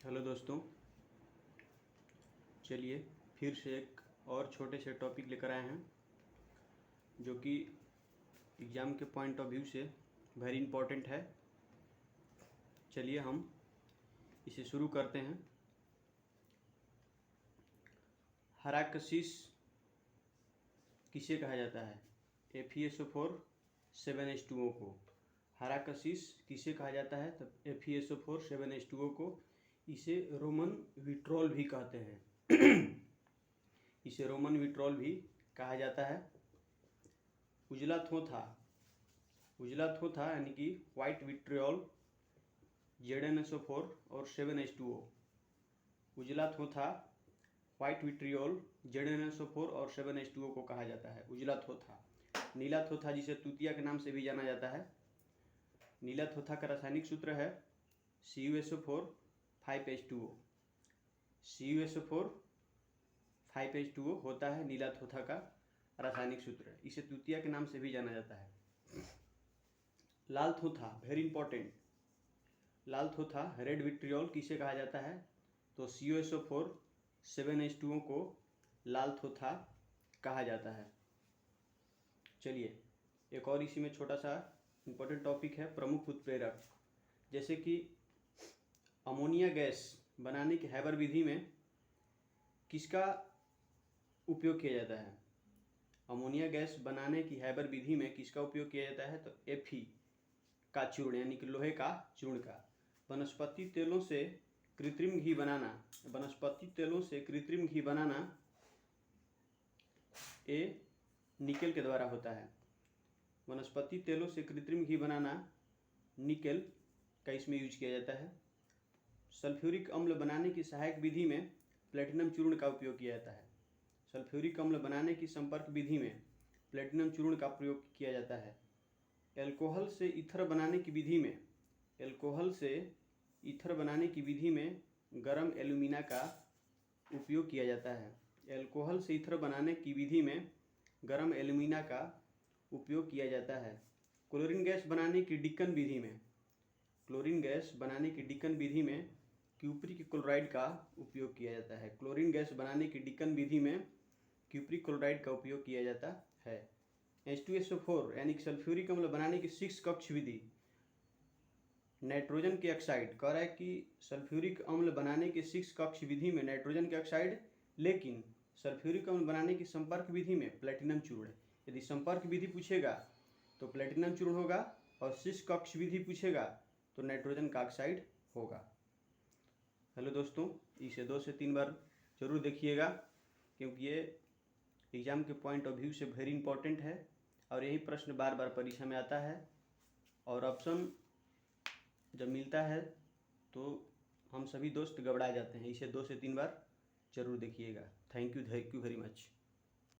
Hello दोस्तों, चलिए फिर से एक और छोटे से टॉपिक लेकर आए हैं जो कि एग्ज़ाम के पॉइंट ऑफ व्यू से वेरी इम्पोर्टेंट है। चलिए हम इसे शुरू करते हैं। हेराक्सीस किसे कहा जाता है? FeSO4 7H2O को। हेराक्सीस किसे कहा जाता है? तब FeSO4 7H2O को। इसे रोमन विट्रोल भी कहते हैं। इसे रोमन विट्रोल भी कहा जाता है। उजला थोथा यानी कि वाइट विट्रियोल ZnSO4 और 7H2O। उजला थोथा, वाइट विट्रियोल, ZnSO4 और 7H2O को कहा जाता है उजला थोथा। नीला थोथा जिसे तूतिया के नाम से भी जाना जाता है। नीला थोथा का रासायनिक सूत्र है CuSO4 5H2O। CuSO4 5H2O होता है नीला थोथा का रासायनिक सूत्र। इसे तूतिया के नाम से भी जाना जाता है। लाल थोथा, वेरी इंपॉर्टेंट। लाल थोथा, रेड विट्रियोल किसे कहा जाता है? तो CuSO4 7H2O को लाल थोथा कहा जाता है। चलिए एक और इसी में छोटा सा इम्पोर्टेंट टॉपिक है, प्रमुख उत्प्रेरक। जैसे कि अमोनिया गैस बनाने की हैबर विधि में किसका उपयोग किया जाता है? अमोनिया गैस बनाने की हैबर विधि में किसका उपयोग किया जाता है? तो Fe का चूर्ण यानी कि लोहे का चूर्ण का। वनस्पति तेलों से कृत्रिम घी बनाना, वनस्पति तेलों से कृत्रिम घी बनाना ये निकेल के द्वारा होता है। वनस्पति तेलों से कृत्रिम घी बनाना निकेल का इसमें यूज किया जाता है। सल्फ्यूरिक अम्ल बनाने की सहायक विधि में प्लेटिनम चूर्ण का उपयोग किया जाता है। सल्फ्यूरिक अम्ल बनाने की संपर्क विधि में प्लेटिनम चूर्ण का प्रयोग किया जाता है। एल्कोहल से ईथर बनाने की विधि में, एल्कोहल से ईथर बनाने की विधि में गरम एल्यूमिना का उपयोग किया जाता है। एल्कोहल से ईथर बनाने की विधि में गरम एल्यूमिना का उपयोग किया जाता है। क्लोरीन गैस बनाने की डिक्कन विधि में, क्लोरीन गैस बनाने की डिक्कन विधि में क्यूप्रिक क्लोराइड का उपयोग किया जाता है। क्लोरीन गैस बनाने की डिक्कन विधि में क्यूप्रिक क्लोराइड का उपयोग किया जाता है। H2SO4 यानी कि सल्फ्यूरिक अम्ल बनाने की 6 कक्ष विधि, नाइट्रोजन के ऑक्साइड कह रहा है कि सल्फ्यूरिक अम्ल बनाने की 6 कक्ष विधि में नाइट्रोजन के ऑक्साइड, लेकिन सल्फ्यूरिक अम्ल बनाने की संपर्क विधि में प्लेटिनम चूर्ण। यदि संपर्क विधि पूछेगा तो प्लेटिनम चूर्ण होगा और 6 कक्ष विधि पूछेगा तो नाइट्रोजन का ऑक्साइड होगा। हेलो दोस्तों, इसे 2 से 3 बार जरूर देखिएगा क्योंकि ये एग्ज़ाम के पॉइंट ऑफ व्यू से वेरी इंपॉर्टेंट है और यही प्रश्न बार बार परीक्षा में आता है और ऑप्शन जब मिलता है तो हम सभी दोस्त घबरा जाते हैं। इसे 2 से 3 बार जरूर देखिएगा। Thank you very much.